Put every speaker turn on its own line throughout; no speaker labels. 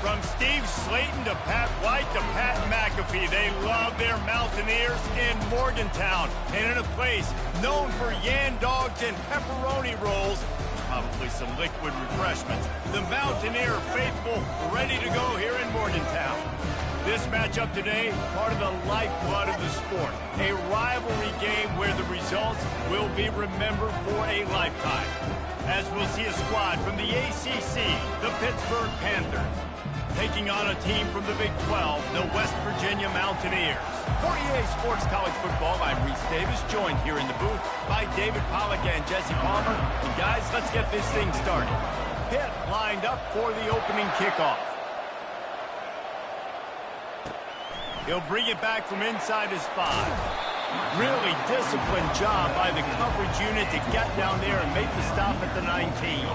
From Steve Slayton to Pat White to Pat McAfee, they love their Mountaineers in Morgantown. And in a place known for Yan Dogs and pepperoni rolls, probably some liquid refreshments, the Mountaineer faithful ready to go here in Morgantown. This matchup today, part of the lifeblood of the sport. A rivalry game where the results will be remembered for a lifetime. As we'll see a squad from the ACC, the Pittsburgh Panthers, taking on a team from the Big 12, the West Virginia Mountaineers. For EA Sports College Football, I'm Reese Davis, joined here in the booth by David Pollack and Jesse Palmer. And guys, let's get this thing started. Pitt lined up for the opening kickoff. He'll bring it back from inside his 5. Really disciplined job by the coverage unit to get down there and make the stop at the 19.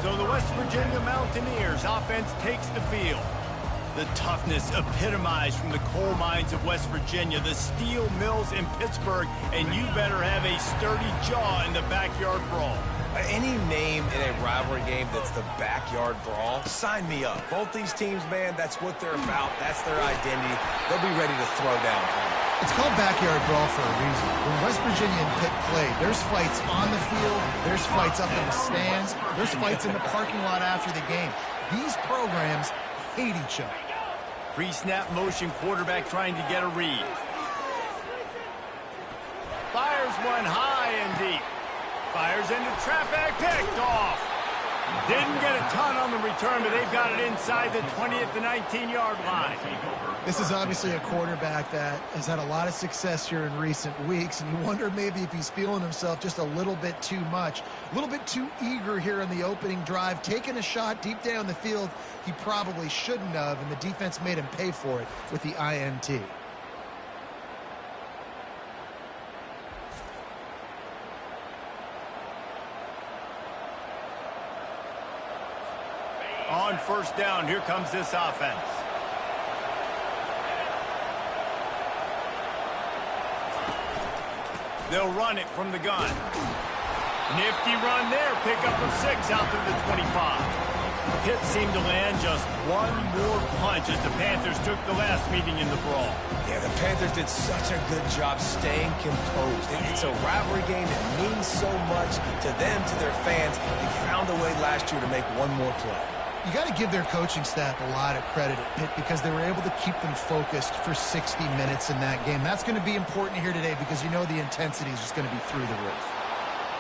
So the West Virginia Mountaineers offense takes the field. The toughness epitomized from the coal mines of West Virginia, the steel mills in Pittsburgh, and you better have a sturdy jaw in the backyard brawl.
Any name in a rivalry game that's the backyard brawl, sign me up. Both these teams, man, that's what they're about. That's their identity. They'll be ready to throw down.
It's called backyard brawl for a reason. When West Virginia and Pitt play, there's fights on the field, there's fights up in the stands, there's fights in the parking lot after the game. These programs hate each other.
Pre-snap motion, quarterback trying to get a read. Fires one high and deep. Fires into traffic, picked off. Didn't get a ton on the return, but they've got it inside the 20 at the 19-yard line.
This is obviously a quarterback that has had a lot of success here in recent weeks, and you wonder maybe if he's feeling himself just a little bit too much, a little bit too eager here in the opening drive, taking a shot deep down the field he probably shouldn't have, and the defense made him pay for it with the INT.
On first down, here comes this offense. They'll run it from the gun. Nifty run there. Pick up of 6 out to the 25. Pitt seemed to land just one more punch as the Panthers took the last meeting in the brawl.
Yeah, the Panthers did such a good job staying composed. It's a rivalry game that means so much to them, to their fans. They found a way last year to make one more play.
You got to give their coaching staff a lot of credit at Pitt because they were able to keep them focused for 60 minutes in that game. That's going to be important here today because you know the intensity is just going to be through the roof.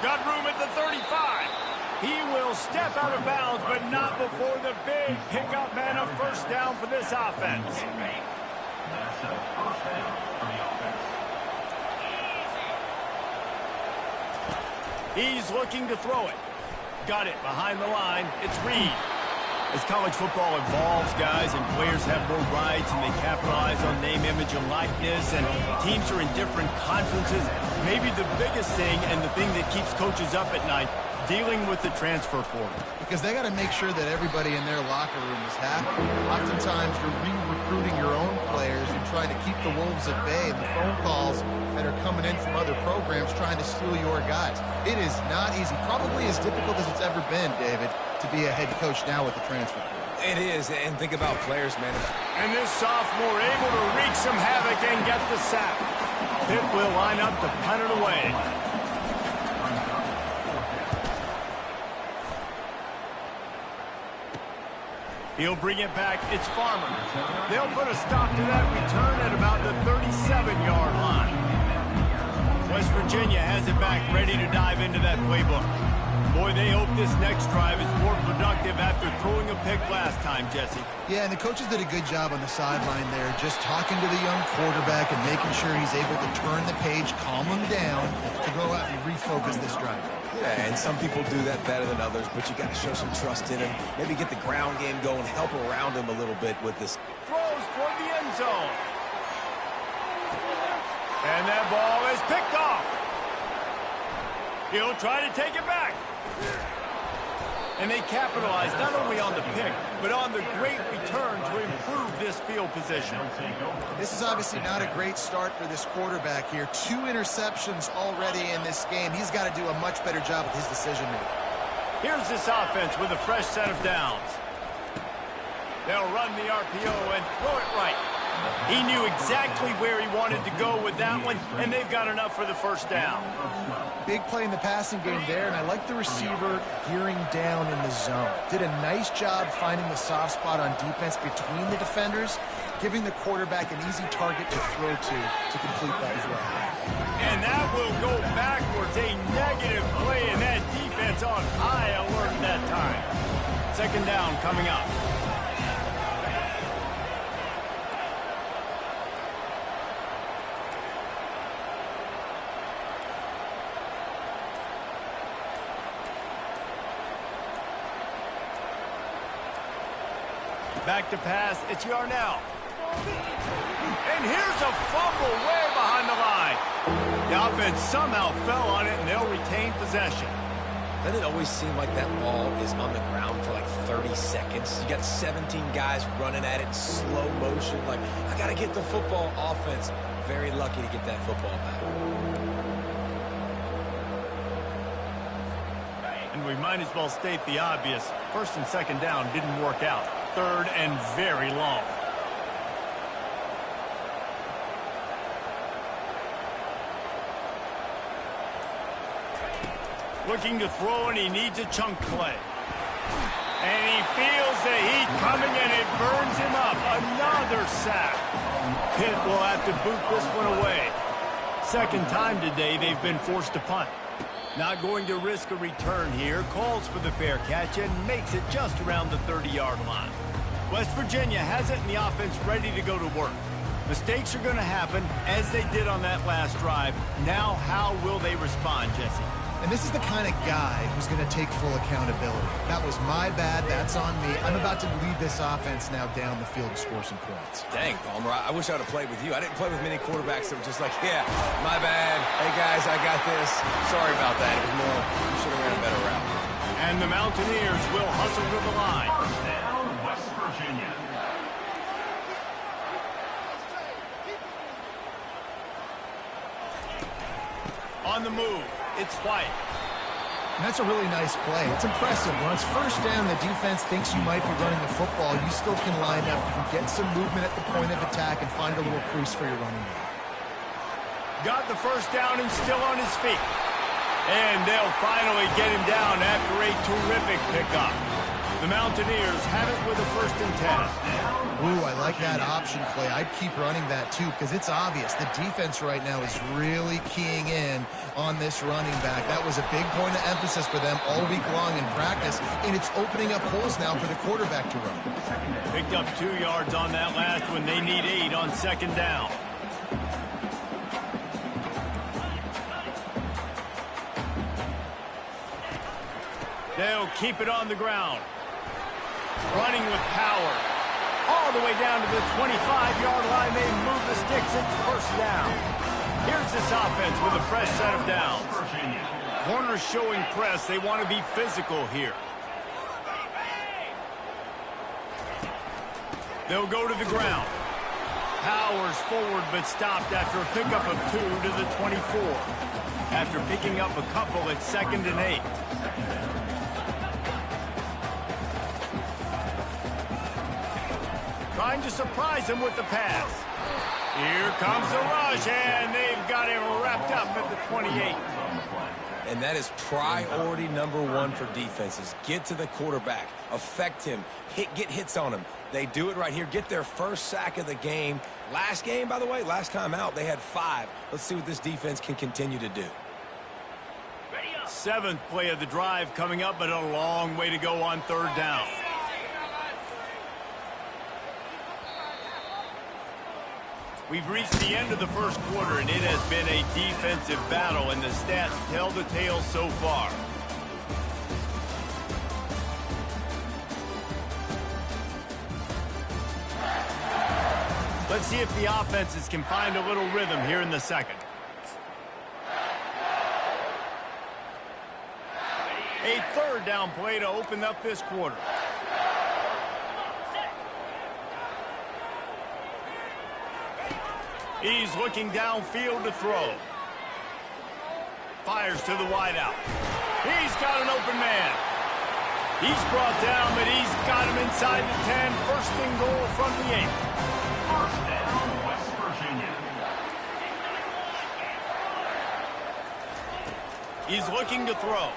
Got room at the 35. He will step out of bounds, but not before the big pickup and a first down for this offense. He's looking to throw it. Got it behind the line. It's Reed. As college football evolves, guys, and players have more rights and they capitalize on name, image, and likeness, and teams are in different conferences, maybe the biggest thing and the thing that keeps coaches up at night, dealing with the transfer portal.
Because they got to make sure that everybody in their locker room is happy. Oftentimes, you're re-recruiting your own players and trying to keep the wolves at bay, and the phone calls that are coming in from other programs trying to steal your guys. It is not easy. Probably as difficult as it's ever been, David, to be a head coach now with the transfer portal.
It is, and think about players, man.
And this sophomore able to wreak some havoc and get the sack. Pitt will line up to punt it away. He'll bring it back. It's Farmer. They'll put a stop to that return at about the 37-yard line. West Virginia has it back, ready to dive into that playbook. Boy, they hope this next drive is more productive after throwing a pick last time, Jesse.
Yeah, and the coaches did a good job on the sideline there, just talking to the young quarterback and making sure he's able to turn the page, calm him down, to go out and refocus this drive.
Yeah, and some people do that better than others, but you got to show some trust in him. Maybe get the ground game going, help around him a little bit with this.
Throws toward the end zone. And that ball is picked off. He'll try to take it back. And they capitalize not only on the pick, but on the great return to improve this field position.
This is obviously not a great start for this quarterback here. 2 interceptions already in this game. He's got to do a much better job with his decision-making.
Here's this offense with a fresh set of downs. They'll run the RPO and throw it right. He knew exactly where he wanted to go with that one, and they've got enough for the first down.
Big play in the passing game there, and I like the receiver gearing down in the zone. Did a nice job finding the soft spot on defense between the defenders, giving the quarterback an easy target to throw to complete that throw.
And that will go backwards. A negative play, and that defense on high alert that time. Second down coming up. Back to pass, it's Yarnell. And here's a fumble way behind the line. The offense somehow fell on it, and they'll retain possession.
Doesn't it always seem like that ball is on the ground for like 30 seconds? You got 17 guys running at it in slow motion. Like, I got to get the football. Offense, very lucky to get that football back.
And we might as well state the obvious. First and second down didn't work out. Third and very long. Looking to throw, and he needs a chunk play. And he feels the heat coming, and it burns him up. Another sack. Pitt will have to boot this one away. Second time today they've been forced to punt. Not going to risk a return here. Calls for the fair catch and makes it just around the 30-yard line. West Virginia has it in the offense ready to go to work. Mistakes are going to happen as they did on that last drive. Now how will they respond, Jesse?
And this is the kind of guy who's going to take full accountability. That was my bad. That's on me. I'm about to lead this offense now down the field to score some points.
Dang, Palmer, I wish I would have played with you. I didn't play with many quarterbacks that were just like, yeah, my bad. Hey, guys, I got this. Sorry about that. It was more, you should have ran a better route.
And the Mountaineers will hustle to the line.
First down, West Virginia.
On the move, it's White.
And that's a really nice play. It's impressive. When it's first down, the defense thinks you might be running the football. You still can line up. You can get some movement at the point of attack and find a little crease for your running back.
Got the first down and still on his feet. And they'll finally get him down after a terrific pickup. The Mountaineers have it with a 1st and 10.
Ooh, I like that option play. I'd keep running that too because it's obvious. The defense right now is really keying in on this running back. That was a big point of emphasis for them all week long in practice, and it's opening up holes now for the quarterback to run.
Picked up 2 yards on that last one. They need 8 on second down. They'll keep it on the ground. Running with power. All the way down to the 25-yard line. They move the sticks. It's first down. Here's this offense with a fresh set of downs. Corners showing press. They want to be physical here. They'll go to the ground. Powers forward but stopped after a pickup of 2 to the 24. After picking up a couple, it's 2nd and 8. Trying to surprise him with the pass. Here comes the rush, and they've got him wrapped up at the 28.
And that is priority number 1 for defenses. Get to the quarterback. Affect him. Get hits on him. They do it right here. Get their first sack of the game. Last game, by the way, last time out, they had 5. Let's see what this defense can continue to do.
7th play of the drive coming up, but a long way to go on 3rd down. We've reached the end of the first quarter, and it has been a defensive battle, and the stats tell the tale so far. Let's see if the offenses can find a little rhythm here in the second. A 3rd down play to open up this quarter. He's looking downfield to throw. Fires to the wideout. He's got an open man. He's brought down, but he's got him inside the 10. First and goal from the 8.
First down, West Virginia.
He's looking to throw.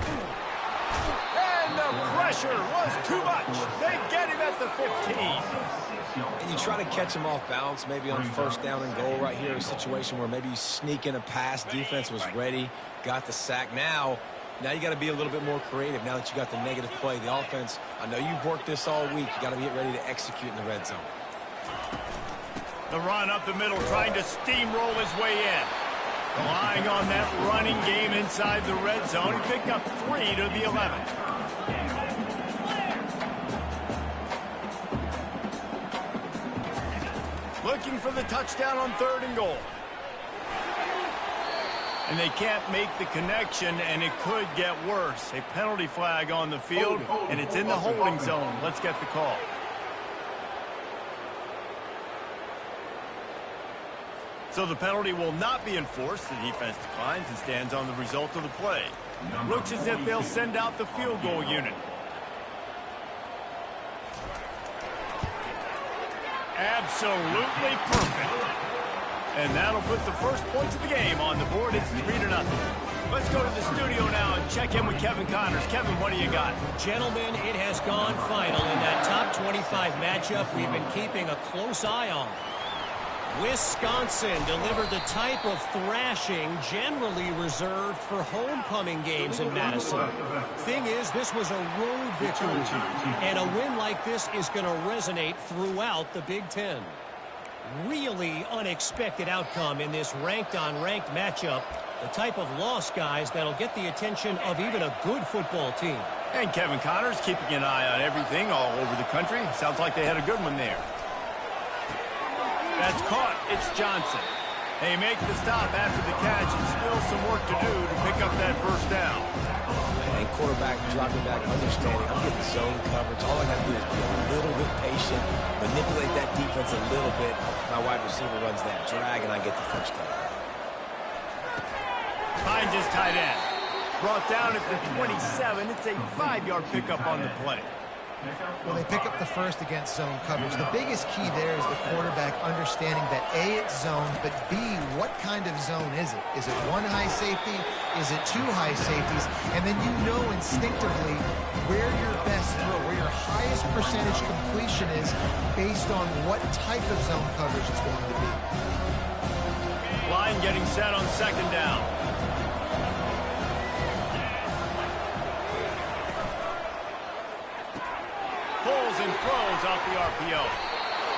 And the pressure was too much. They get him at the 15.
And you try to catch him off balance, maybe on first down and goal right here, a situation where maybe you sneak in a pass. Defense was ready, got the sack. Now you got to be a little bit more creative now that you got the negative play. The offense, I know you've worked this all week. You got to get ready to execute in the red zone.
The run up the middle, trying to steamroll his way in. Relying on that running game inside the red zone. He picked up 3 to the 11. Looking for the touchdown on 3rd and goal. And they can't make the connection, and it could get worse. A penalty flag on the field, and it's in the holding zone. Let's get the call. So the penalty will not be enforced. The defense declines and stands on the result of the play. Looks as if they'll send out the field goal unit. Absolutely perfect. And that'll put the first points of the game on the board. It's 3-0. Let's go to the studio now and check in with Kevin Connors. Kevin, what do you got?
Gentlemen, it has gone final in that top 25 matchup we've been keeping a close eye on. Wisconsin delivered the type of thrashing generally reserved for homecoming games in Madison. Thing is, this was a road victory, and a win like this is going to resonate throughout the Big Ten. Really unexpected outcome in this ranked-on-ranked matchup. The type of loss, guys, that'll get the attention of even a good football team.
And Kevin Connors keeping an eye on everything all over the country. Sounds like they had a good one there. That's caught. It's Johnson. They make the stop after the catch, and still some work to do to pick up that first down.
And quarterback dropping back, understanding I'm getting zone coverage. All I got to do is be a little bit patient, manipulate that defense a little bit. My wide receiver runs that drag, and I get the first down.
Finds his tight end. Brought down at the 27. It's a 5-yard pickup on the play.
Well, they pick up the first against zone coverage. The biggest key there is the quarterback understanding that A, it's zone, but B, what kind of zone is it? Is it one high safety? Is it two high safeties? And then you know instinctively where your best throw, where your highest percentage completion is based on what type of zone coverage it's going to be.
Line getting set on 2nd down. Pulls and throws off the RPO.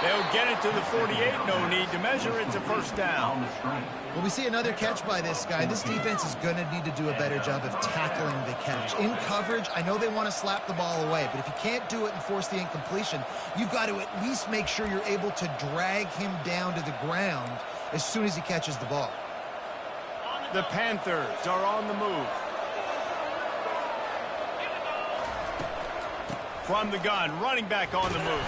They'll get it to the 48. No need to measure. It's a first down.
Well, we see another catch by this guy. This defense is going to need to do a better job of tackling the catch. In coverage, I know they want to slap the ball away, but if you can't do it and force the incompletion, you've got to at least make sure you're able to drag him down to the ground as soon as he catches the ball.
The Panthers are on the move. From the gun, running back on the move.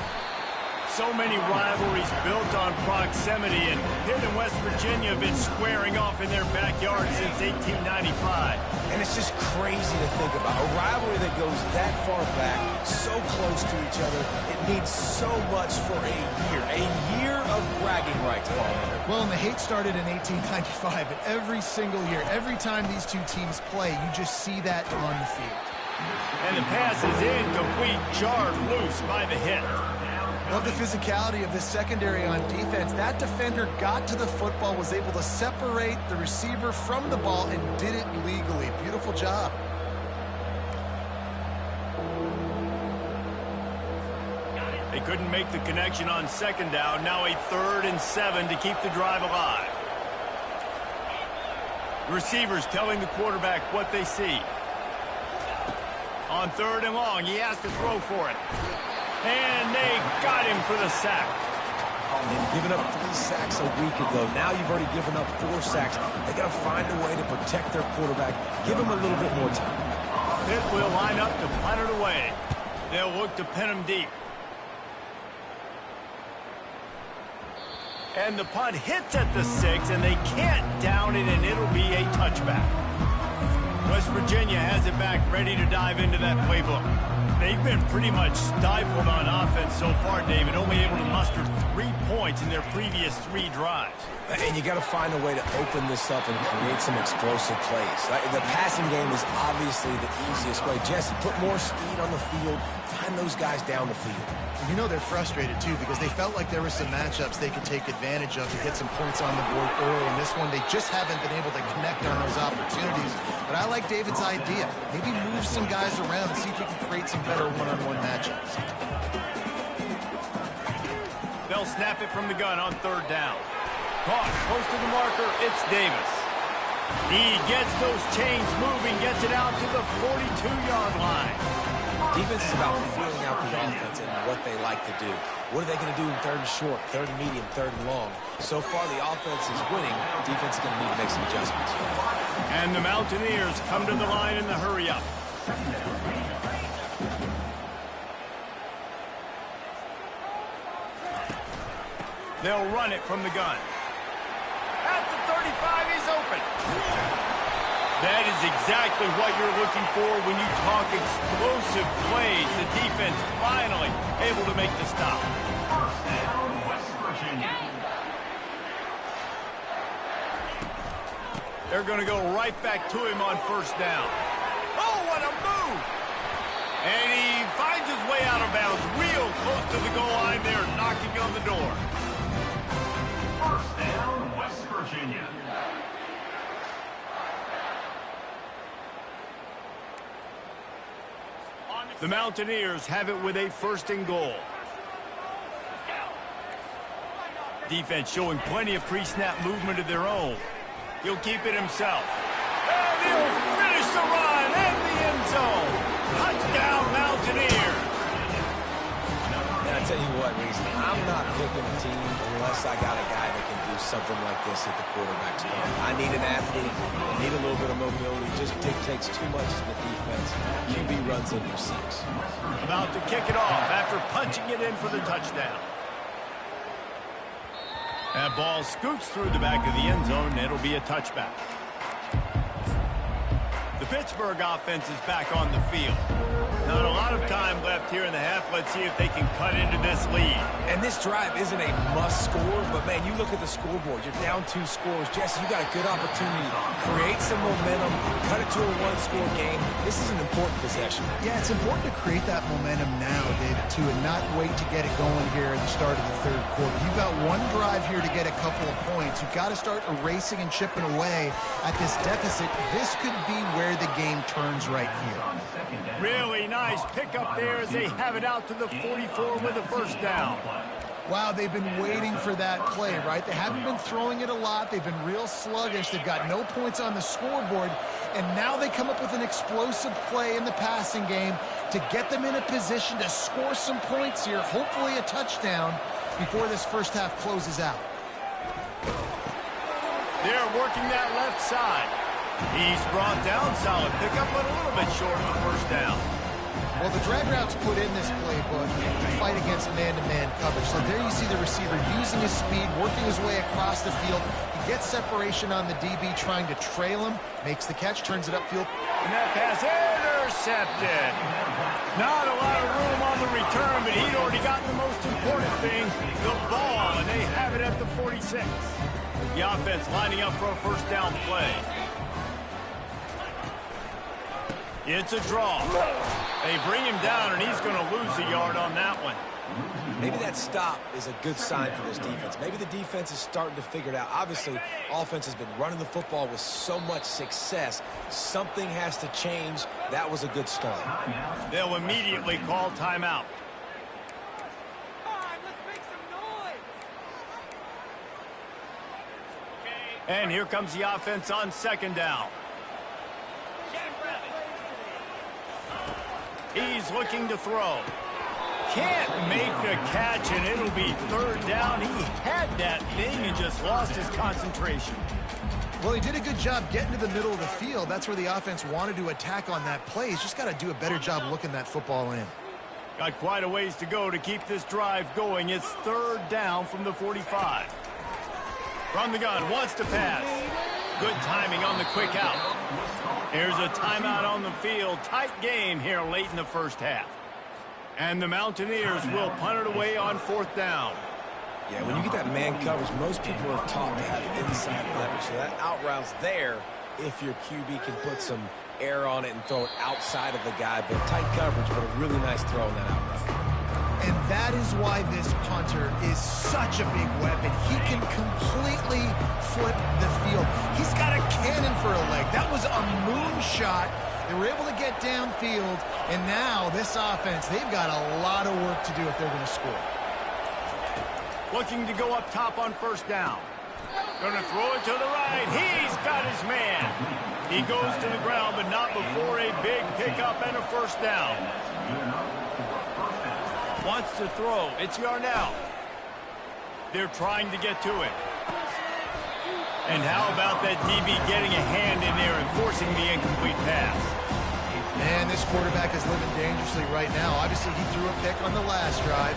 So many rivalries built on proximity, and Pitt and West Virginia have been squaring off in their backyard since 1895.
And it's just crazy to think about. A rivalry that goes that far back, so close to each other. It means so much for a year of bragging rights, Paul.
Well, and the hate started in 1895, but every single year, every time these two teams play, you just see that on the field.
And the pass is incomplete, jarred loose by the hit.
Love the physicality of this secondary on defense. That defender got to the football, was able to separate the receiver from the ball, and did it legally. Beautiful job.
They couldn't make the connection on 2nd down. Now a 3rd and 7 to keep the drive alive. The receivers telling the quarterback what they see. On 3rd and long, he has to throw for it. And they got him for the sack.
They've given up 3 sacks a week ago. Now you've already given up 4 sacks. They got to find a way to protect their quarterback. Give him a little bit more time.
Pitt will line up to punt it away. They'll look to pin him deep. And the punt hits at the 6, and they can't down it, and it'll be a touchback. West Virginia has it back, ready to dive into that playbook. They've been pretty much stifled on offense so far, David, only able to muster 3 points in their previous 3 drives.
And you got to find a way to open this up and create some explosive plays. The passing game is obviously the easiest way. Jesse, put more speed on the field. Find those guys down the field.
You know they're frustrated, too, because they felt like there were some matchups they could take advantage of to get some points on the board early. In this one, they just haven't been able to connect on those opportunities. But I like David's idea. Maybe move some guys around and see if we can create some better one-on-one matchups.
They'll snap it from the gun on 3rd down. Caught close to the marker, it's Davis. He gets those chains moving, gets it out to the 42-yard line.
Defense is about feeling out the offense and what they like to do. What are they going to do in 3rd and short, 3rd and medium, 3rd and long? So far, the offense is winning. Defense is going to need to make some adjustments.
And the Mountaineers come to the line in the hurry-up. They'll run it from the gun. At the 35, he's open. That is exactly what you're looking for when you talk explosive plays. The defense finally able to make the stop.
First down, West Virginia.
They're going to go right back to him on 1st down. Oh, what a move! And he finds his way out of bounds real close to the goal line there, knocking on the door.
First down, West Virginia.
The Mountaineers have it with a 1st and goal. Defense showing plenty of pre-snap movement of their own. He'll keep it himself. And he'll finish the run in the end zone. Touchdown, Mountaineers.
And I tell you what, Reese, I'm not picking a team unless I got a guy that can do something like this at the quarterback spot. I need an athlete. I need a little bit of mobility. Just dictates too much to the defense. QB runs in for 6.
About to kick it off after punching it in for the touchdown. That ball scoots through the back of the end zone, and it'll be a touchback. The Pittsburgh offense is back on the field. Not a lot of time left here in the half. Let's see if they can cut into this lead.
And this drive isn't a must score, but, man, you look at the scoreboard. You're down 2 scores. Jesse, you got a good opportunity to create some momentum, cut it to a 1-score game. This is an important possession.
Yeah, it's important to create that momentum now, David, too, and not wait to get it going here at the start of the 3rd quarter. You've got one drive here to get a couple of points. You've got to start erasing and chipping away at this deficit. This could be where the game turns right here.
Really nice pickup there as they have it out to the 44 with a 1st down.
Wow, they've been waiting for that play, right? They haven't been throwing it a lot. They've been real sluggish. They've got no points on the scoreboard. And now they come up with an explosive play in the passing game to get them in a position to score some points here, hopefully a touchdown, before this 1st half closes out.
They're working that left side. He's brought down, solid pickup, but a little bit short of the 1st down.
Well, the drag route's put in this playbook to fight against man-to-man coverage. So there you see the receiver using his speed, working his way across the field. He gets separation on the DB, trying to trail him, makes the catch, turns it upfield.
And that pass intercepted. Not a lot of room on the return, but he'd already gotten the most important thing, the ball, and they have it at the 46. The offense lining up for a 1st down play. It's a draw. They bring him down, and he's going to lose a yard on that one.
Maybe that stop is a good sign for this defense. Maybe the defense is starting to figure it out. Obviously, offense has been running the football with so much success. Something has to change. That was a good start.
They'll immediately call timeout. And here comes the offense on 2nd down. He's looking to throw. Can't make the catch, and it'll be 3rd down. He had that thing and just lost his concentration.
Well, he did a good job getting to the middle of the field. That's where the offense wanted to attack on that play. He's just got to do a better job looking that football in.
Got quite a ways to go to keep this drive going. It's 3rd down from the 45. From the gun, wants to pass. Good timing on the quick out. Here's a timeout on the field. Tight game here late in the 1st half. And the Mountaineers will punt it away on 4th down.
Yeah, when you get that man coverage, most people are taught to have inside leverage. So that out route's there if your QB can put some air on it and throw it outside of the guy. But tight coverage, but a really nice throw on that out route.
And that is why this punter is such a big weapon. He can completely flip the field. He's got a cannon for a leg. That was a moonshot. They were able to get downfield, and now this offense, they've got a lot of work to do if they're going to score.
Looking to go up top on 1st down. Going to throw it to the right. He's got his man. He goes to the ground, but not before a big pickup and a 1st down. Wants to throw. It's Yarnell. They're trying to get to it. And how about that DB getting a hand in there and forcing the incomplete pass?
Man, this quarterback is living dangerously right now. Obviously, he threw a pick on the last drive.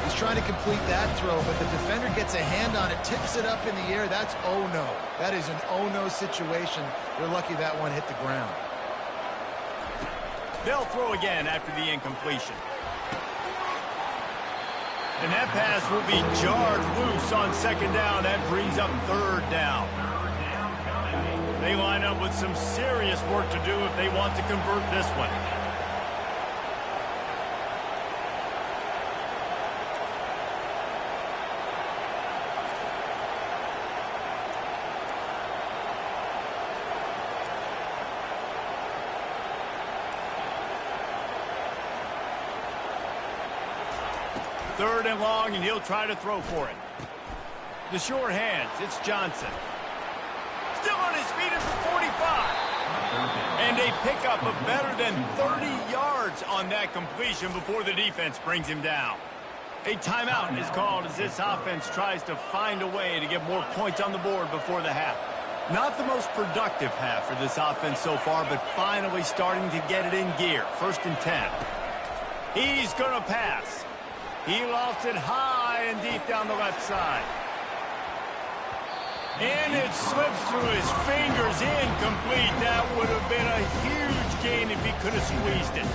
He's trying to complete that throw, but the defender gets a hand on it, tips it up in the air. That's oh-no. That is an oh-no situation. They're lucky that one hit the ground.
They'll throw again after the incompletion. And that pass will be jarred loose on 2nd down. That brings up 3rd down. They line up with some serious work to do if they want to convert this one. Third and long, and he'll try to throw for it. The short hands, it's Johnson. Still on his feet at the 45. And a pickup of better than 30 yards on that completion before the defense brings him down. A timeout is called as this offense tries to find a way to get more points on the board before the half. Not the most productive half for this offense so far, but finally starting to get it in gear. 1st and 10. He's going to pass. He lofts it high and deep down the left side. And it slips through his fingers, incomplete. That would have been a huge gain if he could have squeezed it.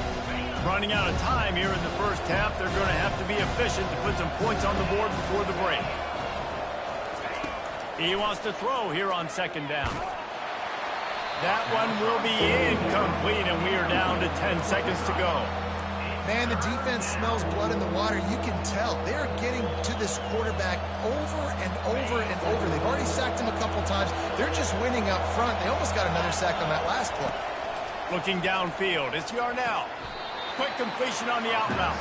Running out of time here in the 1st half, they're going to have to be efficient to put some points on the board before the break. He wants to throw here on 2nd down. That one will be incomplete, and we are down to 10 seconds to go.
Man, the defense smells blood in the water. You can tell. They're getting to this quarterback over and over and over. They've already sacked him a couple times. They're just winning up front. They almost got another sack on that last play.
Looking downfield, it's Yarnell. Quick completion on the out route.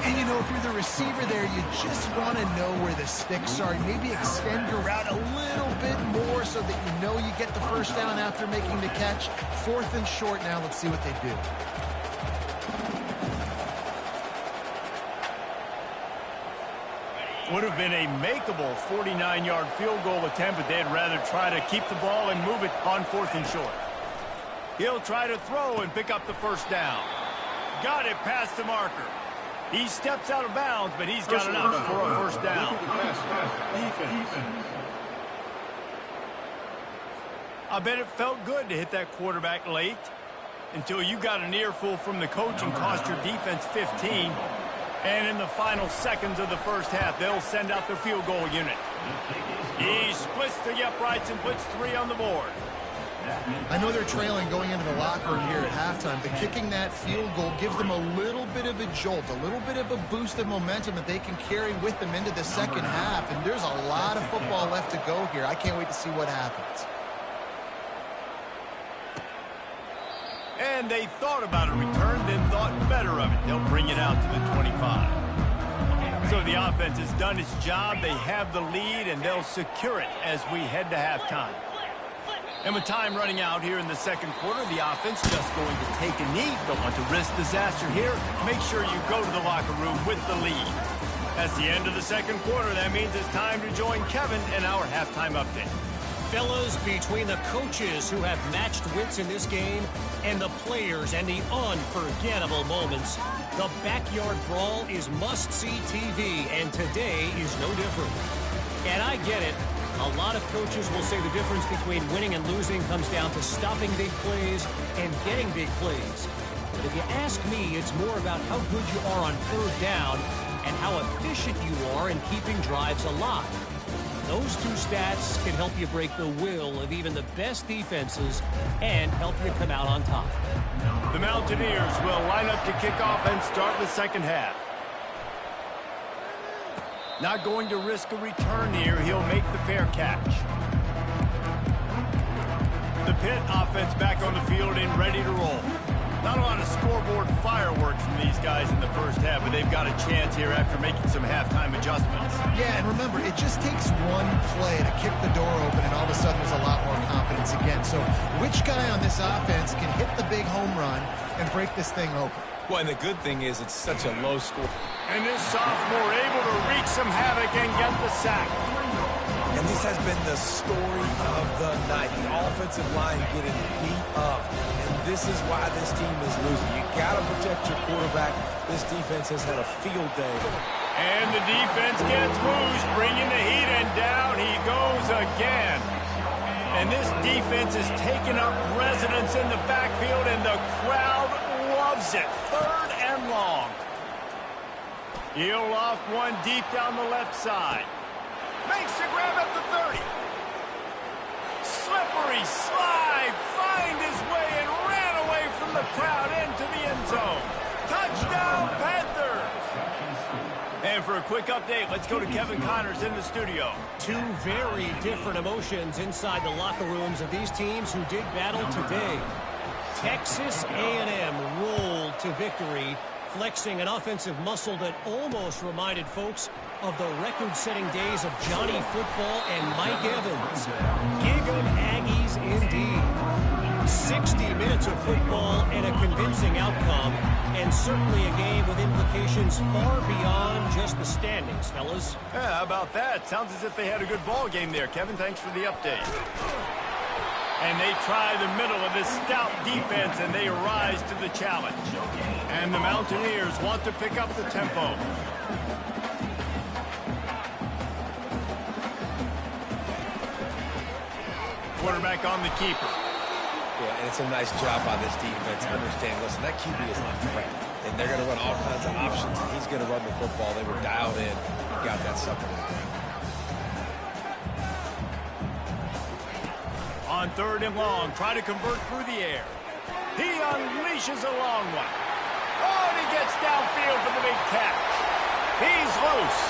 And, you know, if you're the receiver there, you just want to know where the sticks are. Maybe extend your route a little bit more so that you know you get the 1st down after making the catch. 4th and short now. Let's see what they do.
Would have been a makeable 49-yard field goal attempt, but they'd rather try to keep the ball and move it on 4th and short. He'll try to throw and pick up the 1st down. Got it past the marker. He steps out of bounds, but he's got enough for a 1st down. I bet it felt good to hit that quarterback late until you got an earful from the coach and cost your defense 15. And in the final seconds of the 1st half, they'll send out their field goal unit. He splits the uprights and puts 3 on the board.
I know they're trailing going into the locker room here at halftime, but kicking that field goal gives them a little bit of a jolt, a little bit of a boost of momentum that they can carry with them into the 2nd half. And there's a lot of football left to go here. I can't wait to see what happens.
And they thought about a return, then thought better of it. They'll bring it out to the 25. So the offense has done its job. They have the lead, and they'll secure it as we head to halftime. And with time running out here in the 2nd quarter, the offense just going to take a knee. Don't want to risk disaster here. Make sure you go to the locker room with the lead. That's the end of the 2nd quarter. That means it's time to join Kevin in our halftime update.
Fellas, between the coaches who have matched wits in this game and the players and the unforgettable moments, the backyard brawl is must-see TV, and today is no different. And I get it. A lot of coaches will say the difference between winning and losing comes down to stopping big plays and getting big plays. But if you ask me, it's more about how good you are on third down and how efficient you are in keeping drives alive. Those two stats can help you break the will of even the best defenses and help you come out on top.
The Mountaineers will line up to kick off and start the second half. Not going to risk a return here. He'll make the fair catch. The Pitt offense back on the field and ready to roll. Not a lot of scoreboard fireworks from these guys in the first half, but they've got a chance here after making some halftime adjustments.
Yeah, and remember, it just takes one play to kick the door open, and all of a sudden there's a lot more confidence again. So which guy on this offense can hit the big home run and break this thing open?
Well, and the good thing is it's such a low score.
And this sophomore able to wreak some havoc and get the sack.
And this has been the story of the night. The offensive line getting beat up. And this is why this team is losing. You got to protect your quarterback. This defense has had a field day.
And the defense gets moves, bringing the heat, and down he goes again. And this defense is taking up residence in the backfield, and the crowd loves it. Third and long. He'll loft one deep down the left side. Makes the grab at the 30. Slippery slide. Find his way and ran away from the crowd into the end zone. Touchdown, Panthers. And for a quick update, let's go to Kevin Connors in the studio.
Two very different emotions inside the locker rooms of these teams who did battle today. Texas A&M rolled to victory, flexing an offensive muscle that almost reminded folks of the record-setting days of Johnny Football and Mike Evans. Gig 'em Aggies indeed. 60 minutes of football and a convincing outcome, and certainly a game with implications far beyond just the standings, fellas.
Yeah, how about that? Sounds as if they had a good ball game there. Kevin, thanks for the update. And they try the middle of this stout defense, and they rise to the challenge. And the Mountaineers want to pick up the tempo. Quarterback on the keeper.
Yeah, and it's a nice job by this defense. Understand, listen, that QB is not threat. And they're going to run all kinds of options. And he's going to run the football. They were dialed in and got that supplement.
On third and long, try to convert through the air. He unleashes a long one. Oh, and he gets downfield for the big catch. He's loose.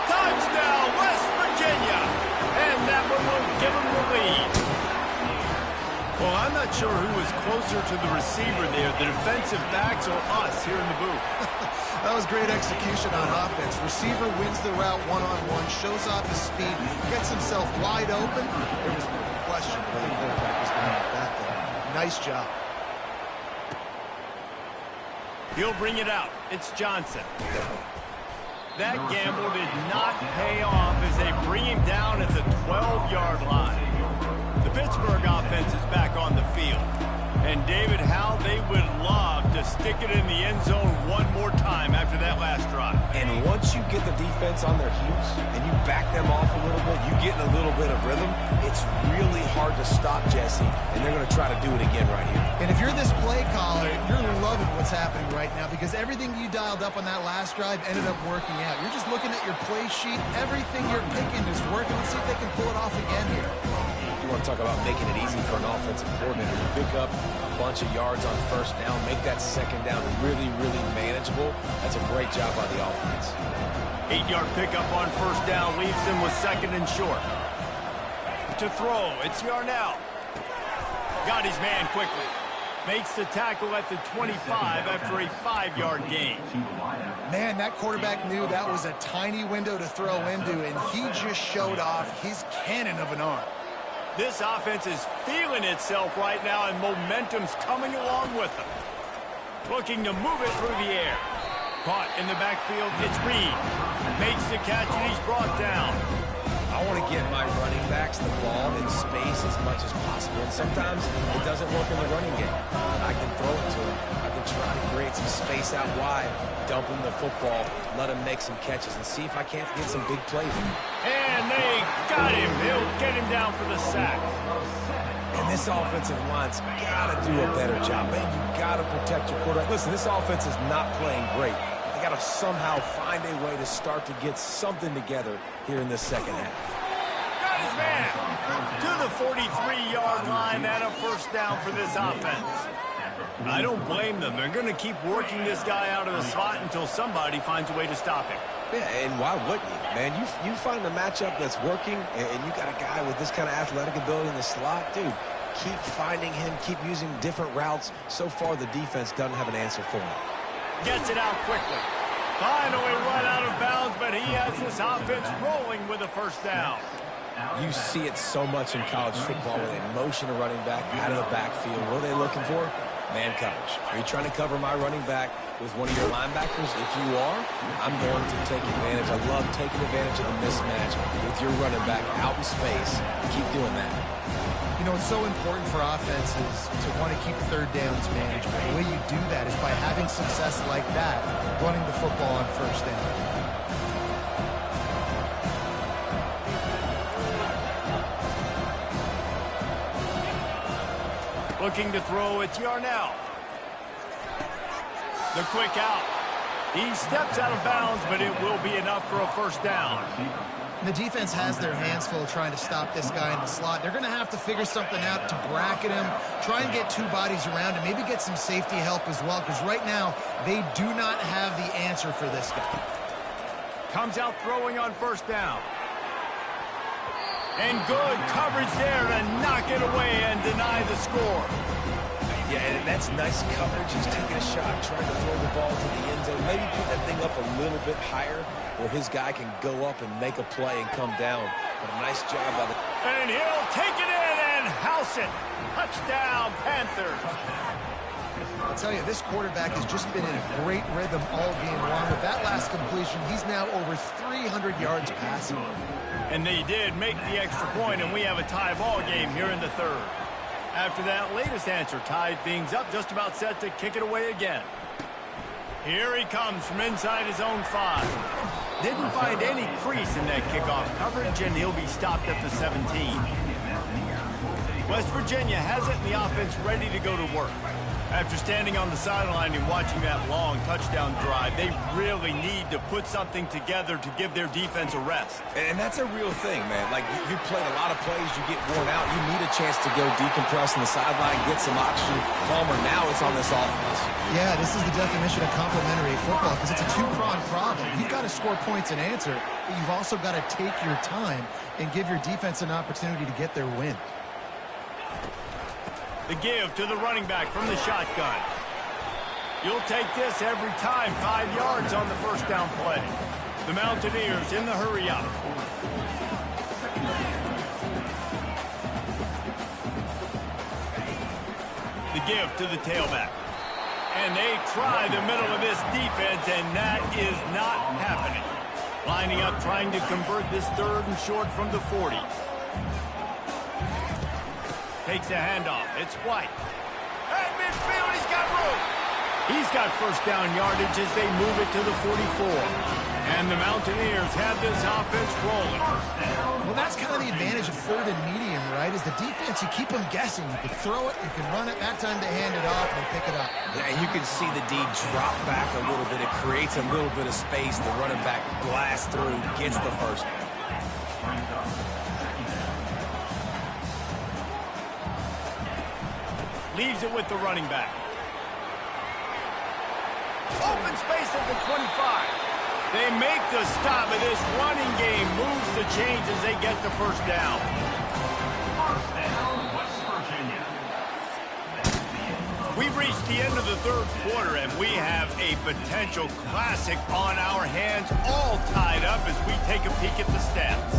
Touchdown, West Virginia. And that one will give him the lead. Well, I'm not sure who was closer to the receiver there, the defensive backs or us here in the booth.
That was great execution on offense. Receiver wins the route one-on-one, shows off his speed, gets himself wide open. There was no question whether the quarterback was going to make that though. Nice job.
He'll bring it out. It's Johnson. That gamble did not pay off as they bring him down at the 12-yard line. The Pittsburgh offense is back on the field. And David, how they would love to stick it in the end zone one more time after that last drive.
And once you get the defense on their heels and you back them off a little bit, you get in a little bit of rhythm, it's really hard to stop Jesse, and they're going to try to do it again right here.
And if you're this play caller, you're loving what's happening right now because everything you dialed up on that last drive ended up working out. You're just looking at your play sheet. Everything you're picking is working. Let's see if they can pull it off again here.
You want to talk about making it easy for an offensive coordinator to pick up a bunch of yards on first down, make that second down really, really manageable. That's a great job by the offense.
8-yard pickup on first down leaves them with second and short. To throw, it's Yarnell. Got his man quickly. Makes the tackle at the 25 after a 5-yard gain.
Man, that quarterback knew that was a tiny window to throw into, and he just showed off his cannon of an arm.
This offense is feeling itself right now, and momentum's coming along with them. Looking to move it through the air. Caught in the backfield, it's Reed. Makes the catch, and he's brought down.
I want to get my running backs the ball in space as much as possible. And sometimes it doesn't work in the running game. But I can throw it to him. I can try to create some space out wide, dump him the football, let him make some catches, and see if I can't get some big plays.
And they got him. They'll get him down for the sack.
And And this offensive line's got to do a better job. Man, you got to protect your quarterback. Listen, this offense is not playing great. They got to somehow find a way to start to get something together here in the second half.
Got his man to the 43-yard line and a first down for this offense. I don't blame them. They're going to keep working this guy out of the slot until somebody finds a way to stop him.
Yeah, and why wouldn't you? Man, you find a matchup that's working, and you got a guy with this kind of athletic ability in the slot, dude, keep finding him, keep using different routes. So far, the defense doesn't have an answer for him.
Gets it out quickly. Finally run out of bounds, but he has this offense rolling with a first down.
You see it so much in college football where they motion a running back out of the backfield. What are they looking for? Man coverage. Are you trying to cover my running back with one of your linebackers? If you are, I'm going to take advantage. I love taking advantage of the mismatch with your running back out in space. Keep doing that.
You know, it's so important for offenses to want to keep third downs manageable. The way you do that is by having success like that, running the football on first down.
Looking to throw, it's Yarnell. The quick out. He steps out of bounds, but it will be enough for a first down.
The defense has their hands full trying to stop this guy in the slot. They're going to have to figure something out to bracket him, try and get two bodies around him, maybe get some safety help as well, because right now they do not have the answer for this guy.
Comes out throwing on first down. And good coverage there to knock it away and deny the score.
Yeah, and that's nice coverage. He's taking a shot, trying to throw the ball to the end zone. Maybe put that thing up a little bit higher where his guy can go up and make a play and come down. But a nice job by the...
And he'll take it in and house it. Touchdown, Panthers.
I'll tell you, this quarterback has just been in a great rhythm all game long. With that last completion, he's now over 300 yards passing.
And they did make the extra point, and we have a tie ball game here in the third. After that latest answer tied things up, just about set to kick it away again. Here he comes from inside his own 5. Didn't find any crease in that kickoff coverage, and he'll be stopped at the 17. West Virginia has it, and the offense ready to go to work. After standing on the sideline and watching that long touchdown drive, they really need to put something together to give their defense a rest.
And that's a real thing, man. Like, you played a lot of plays, you get worn out, you need a chance to go decompress on the sideline, get some oxygen. Palmer, now it's on this offense.
Yeah, this is the definition of complementary football because it's a two-pronged problem. You've got to score points and answer, but you've also got to take your time and give your defense an opportunity to get their win.
The give to the running back from the shotgun. You'll take this every time. 5 yards on the first down play. The Mountaineers in the hurry up. The give to the tailback. And they try the middle of this defense, and that is not happening. Lining up, trying to convert this third and short from the 40. Takes a handoff. It's White. At midfield, he's got room. He's got first down yardage as they move it to the 44. And the Mountaineers have this offense rolling.
Well, that's kind of the advantage of third and medium, right? Is the defense, you keep them guessing. You can throw it, you can run it. That time they hand it off and they pick it up.
Yeah, and you can see the D drop back a little bit. It creates a little bit of space. The running back blasts through, gets the first down.
Leaves it with the running back. Open space at the 25. They make the stop, and this running game moves the chains as they get the first down.
First down, West Virginia.
We've reached the end of the third quarter, and we have a potential classic on our hands, all tied up as we take a peek at the stats.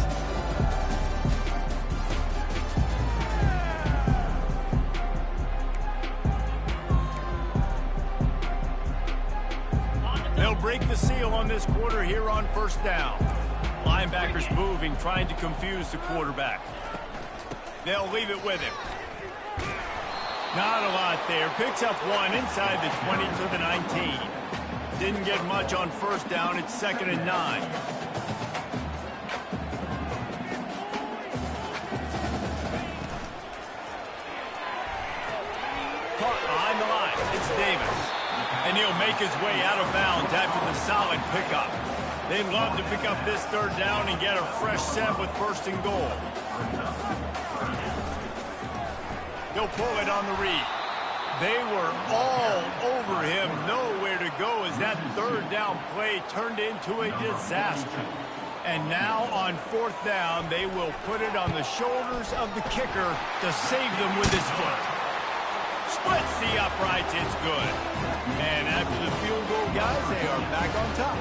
They'll break the seal on this quarter here on first down. Linebackers moving, trying to confuse the quarterback. They'll leave it with him. Not a lot there. Picks up one inside the 20 to the 19. Didn't get much on first down. It's 2nd and 9. he'll make his way out of bounds after the solid pickup. They'd love to pick up this third down and get a fresh set with first and goal. He'll pull it on the read. They were all over him, nowhere to go as that third down play turned into a disaster. And now on fourth down, they will put it on the shoulders of the kicker to save them with his foot. Splits the uprights, it's good. And after the field goal, guys, they are back on top.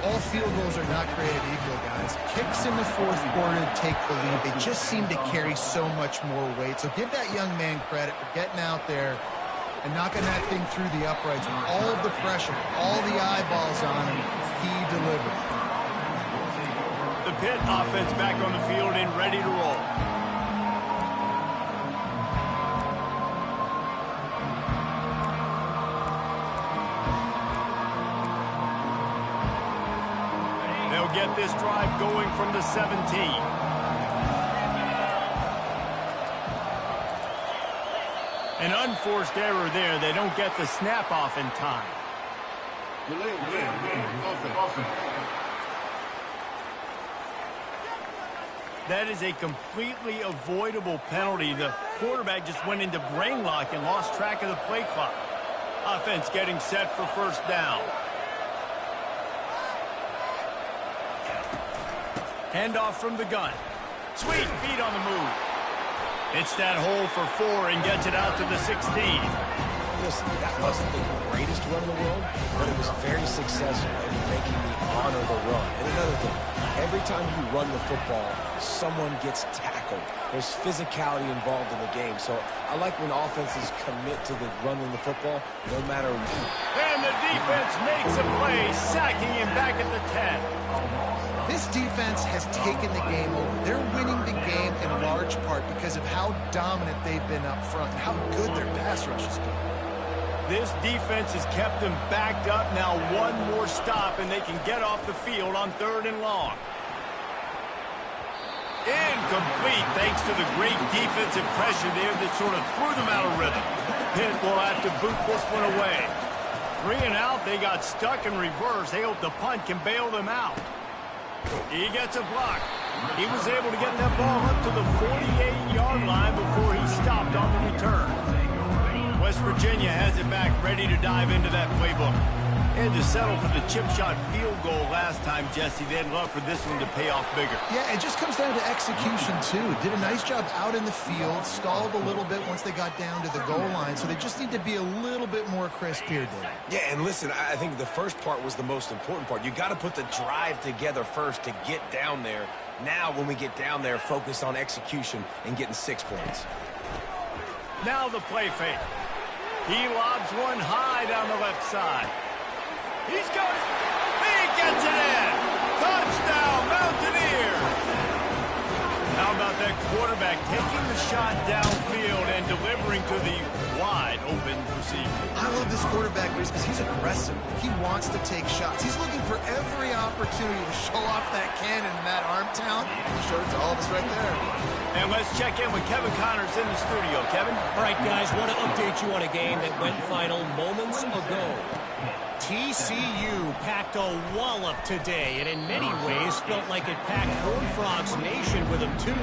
All field goals are not created equal, guys. Kicks in the fourth quarter take the lead. They just seem to carry so much more weight. So give that young man credit for getting out there and knocking that thing through the uprights with all of the pressure, all the eyeballs on him. He delivered.
The Pitt offense back on the field and ready to roll. They'll get this drive going from the 17. An unforced error there. They don't get the snap off in time. That is a completely avoidable penalty. The quarterback just went into brain lock and lost track of the play clock. Offense getting set for first down. Handoff from the gun. Sweet feet on the move. Hits that hole for 4 and gets it out to the 16.
Listen, that wasn't the greatest run in the world, but it was very successful in making me honor the run. And another thing, every time you run the football, someone gets tackled. There's physicality involved in the game. So I like when offenses commit to the running the football, no matter who.
And the defense makes a play, sacking him back at the 10.
This defense has taken the game over. They're winning the game in large part because of how dominant they've been up front and how good their pass rush has been.
This defense has kept them backed up. Now one more stop and they can get off the field on 3rd and long. Incomplete thanks to the great defensive pressure there that sort of threw them out of rhythm. Pitt will have to boot this one away. 3 and out, they got stuck in reverse. They hope the punt can bail them out. He gets a block. He was able to get that ball up to the 48-yard line before he stopped on the return. West Virginia has it back, ready to dive into that playbook. They had to settle for the chip shot field goal last time, Jesse. They'd love for this one to pay off bigger.
Yeah, it just comes down to execution, too. Did a nice job out in the field, stalled a little bit once they got down to the goal line, so they just need to be a little bit more crisp here, Dave.
Yeah, and listen, I think the first part was the most important part. You got to put the drive together first to get down there. Now, when we get down there, focus on execution and getting 6 points.
Now the play fake. He lobs one high down the left side. He's got it. He gets it in. Touchdown, Mountaineers. How about that quarterback taking the shot downfield and delivering to the wide open receiver?
I love this quarterback because he's aggressive. He wants to take shots. He's looking for every opportunity to show off that cannon and that arm talent. He showed it to all of us right there.
And let's check in with Kevin Connors in the studio. Kevin?
All right, guys, want to update you on a game that went final moments ago. TCU packed a wallop today, and in many ways felt like it packed Horned Frogs Nation with them, too.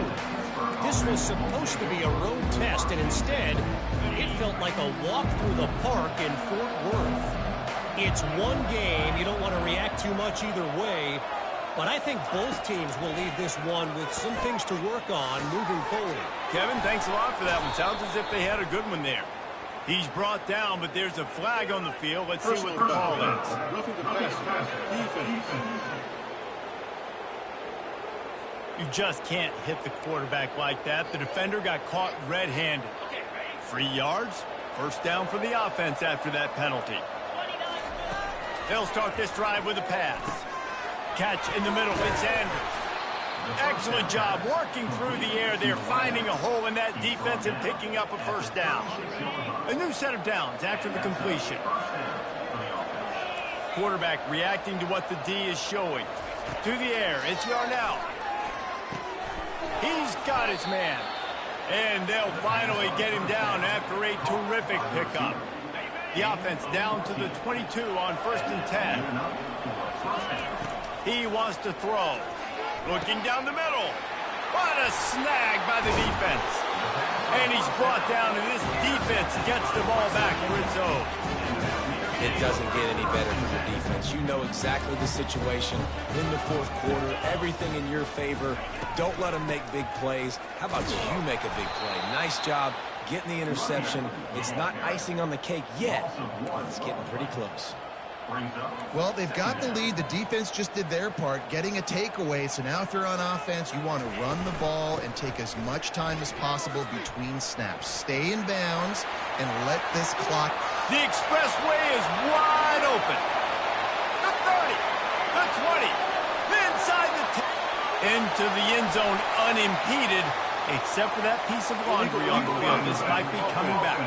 This was supposed to be a road test, and instead, it felt like a walk through the park in Fort Worth. It's one game. You don't want to react too much either way, but I think both teams will leave this one with some things to work on moving forward.
Kevin, thanks a lot for that one. Sounds as if they had a good one there. He's brought down, but there's a flag on the field. Let's see what the call is. You just can't hit the quarterback like that. The defender got caught red-handed. 3 yards, first down for the offense after that penalty. They'll start this drive with a pass. Catch in the middle, it's Andrews. Excellent job working through the air there, finding a hole in that defense and picking up a first down. A new set of downs after the completion. Quarterback reacting to what the D is showing. To the air, it's Yarnell. He's got his man. And they'll finally get him down after a terrific pickup. The offense down to the 22 on 1st and 10. He wants to throw. Looking down the middle. What a snag by the defense. And he's brought down, and this defense gets the ball back for its own.
It doesn't get any better for the defense. You know exactly the situation in the 4th quarter. Everything in your favor. Don't let them make big plays. How about you make a big play? Nice job getting the interception. It's not icing on the cake yet, but it's getting pretty close.
Well, they've got the lead. The defense just did their part, getting a takeaway. So now if you're on offense, you want to run the ball and take as much time as possible between snaps. Stay in bounds and let this clock.
The expressway is wide open. The 30, the 20, inside the 10. Into the end zone unimpeded, except for that piece of laundry on the field. This might be coming back.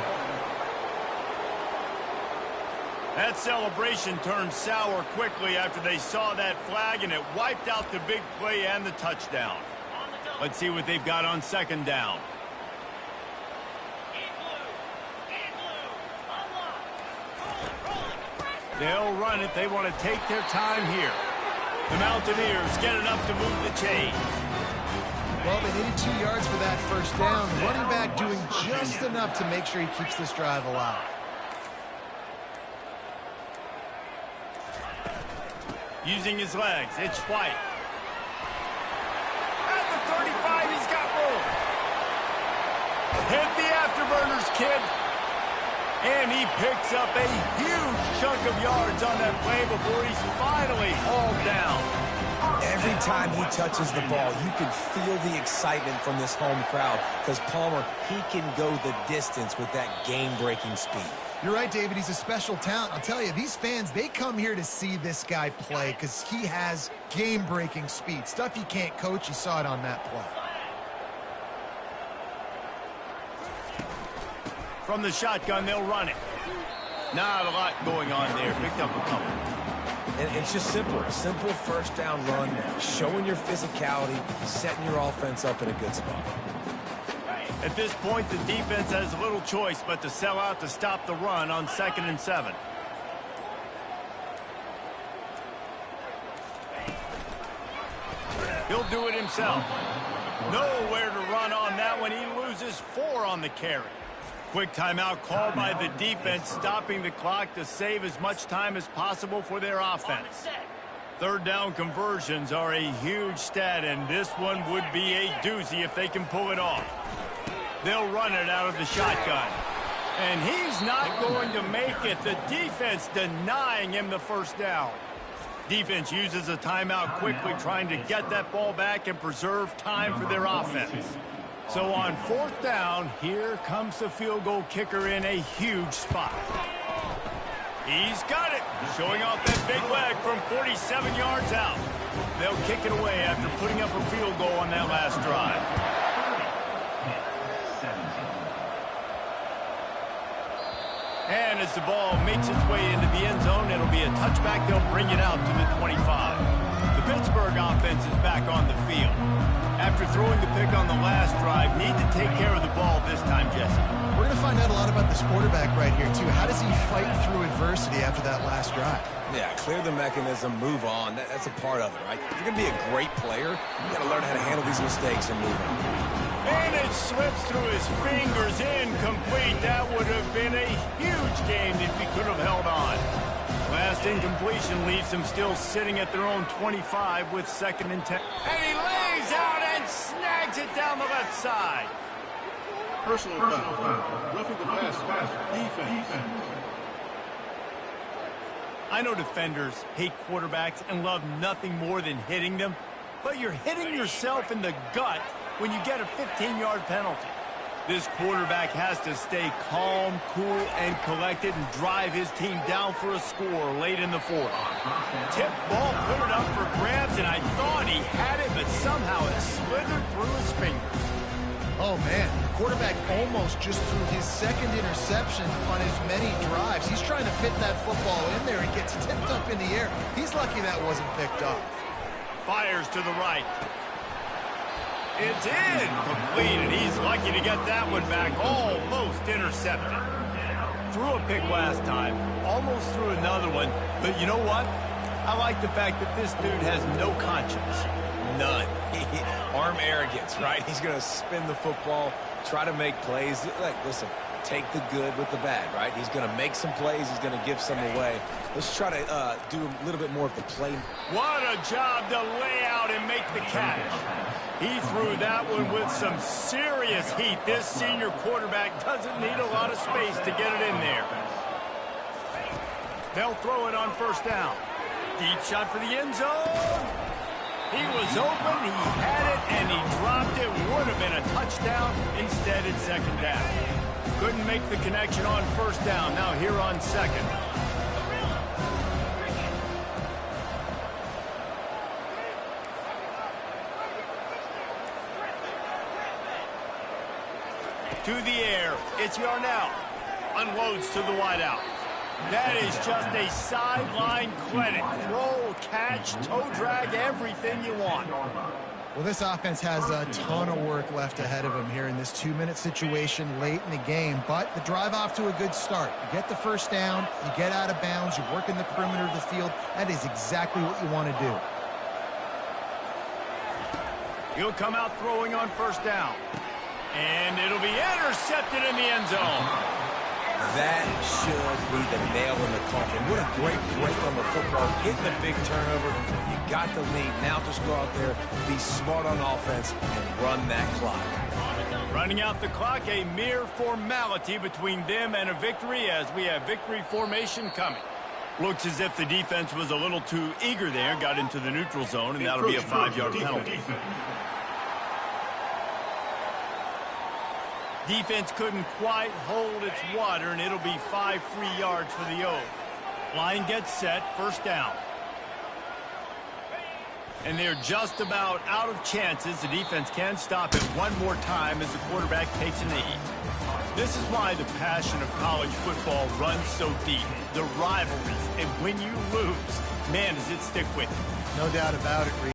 That celebration turned sour quickly after they saw that flag, and it wiped out the big play and the touchdown. Let's see what they've got on 2nd down. They'll run it. They want to take their time here. The Mountaineers get enough to move the chains.
Well, they needed 2 yards for that 1st down. Running back doing just enough to make sure he keeps this drive alive.
Using his legs, it's White. At the 35, he's got room. Hit the afterburners, kid. And he picks up a huge chunk of yards on that play before he's finally hauled down.
Every time he touches the ball, you can feel the excitement from this home crowd because Palmer, he can go the distance with that game-breaking speed.
You're right, David. He's a special talent. I'll tell you, these fans, they come here to see this guy play because he has game-breaking speed. Stuff you can't coach. You saw it on that play.
From the shotgun, they'll run it. Not a lot going on there. Picked up a couple.
And it's just simple. Simple 1st down run, showing your physicality, setting your offense up in a good spot.
At this point, the defense has little choice but to sell out to stop the run on 2nd and 7. He'll do it himself. Nowhere to run on that one. He loses 4 on the carry. Quick timeout called by the defense, stopping the clock to save as much time as possible for their offense. 3rd down conversions are a huge stat, and this one would be a doozy if they can pull it off. They'll run it out of the shotgun. And he's not going to make it. The defense denying him the 1st down. Defense uses a timeout quickly, trying to get that ball back and preserve time for their offense. So on 4th down, here comes the field goal kicker in a huge spot. He's got it, showing off that big leg from 47 yards out. They'll kick it away after putting up a field goal on that last drive. And as the ball makes its way into the end zone, it'll be a touchback. They'll bring it out to the 25. The Pittsburgh offense is back on the field. After throwing the pick on the last drive, need to take care of the ball this time, Jesse.
We're going to find out a lot about this quarterback right here, too. How does he fight through adversity after that last drive?
Yeah, clear the mechanism, move on. That's a part of it, right? If you're going to be a great player, you got to learn how to handle these mistakes and move on.
And it slips through his fingers, incomplete. That would have been a huge game if he could have held on. Last incompletion leaves them still sitting at their own 25 with 2nd and 10. And he lays out and snags it down the left side.
Personal foul. Roughing the pass. Defense.
I know defenders hate quarterbacks and love nothing more than hitting them, but you're hitting yourself in the gut when you get a 15-yard penalty. This quarterback has to stay calm, cool, and collected and drive his team down for a score late in the 4th. Tip ball, put it up for grabs, and I thought he had it, but somehow it slithered through his fingers.
Oh, man. The quarterback almost just threw his 2nd interception on as many drives. He's trying to fit that football in there and gets tipped up in the air. He's lucky that wasn't picked off.
Fires to the right. It's incomplete, and he's lucky to get that one back, almost intercepted. threw a pick last time, almost threw another one, but you know what? I like the fact that this dude has no conscience.
None. Arm arrogance, right? He's going to spin the football, try to make plays. Like, listen, take the good with the bad, right? He's going to make some plays. He's going to give some away. Let's try to do a little bit more of the play.
What a job to lay out and make the catch. He threw that one with some serious heat. This senior quarterback doesn't need a lot of space to get it in there. They'll throw it on first down. Deep shot for the end zone. He was open, he had it, and he dropped it. Would have been a touchdown. Instead, it's second down. Couldn't make the connection on first down. Now here on second. To the air, it's Yarnell. Unloads to the wideout. That is just a sideline clinic. Throw, catch, toe drag, everything you want.
Well, this offense has a ton of work left ahead of them here in this 2-minute situation late in the game, but the drive off to a good start. You get the first down, you get out of bounds, you work in the perimeter of the field. That is exactly what you want to do.
He'll come out throwing on first down. And it'll be intercepted in the end zone.
That should be the nail in the coffin. What a great break on the football. Getting a big turnover. You got the lead. Now just go out there, be smart on offense, and run that clock.
Running out the clock, a mere formality between them and a victory as we have victory formation coming. Looks as if the defense was a little too eager there, got into the neutral zone, and that'll be a 5-yard penalty. Defense couldn't quite hold its water, and it'll be 5 free yards for the O's. Line gets set, first down. And they're just about out of chances. The defense can stop it one more time as the quarterback takes a knee. This is why the passion of college football runs so deep. The rivalries, and when you lose, man, does it stick with you.
No doubt about it, Reed.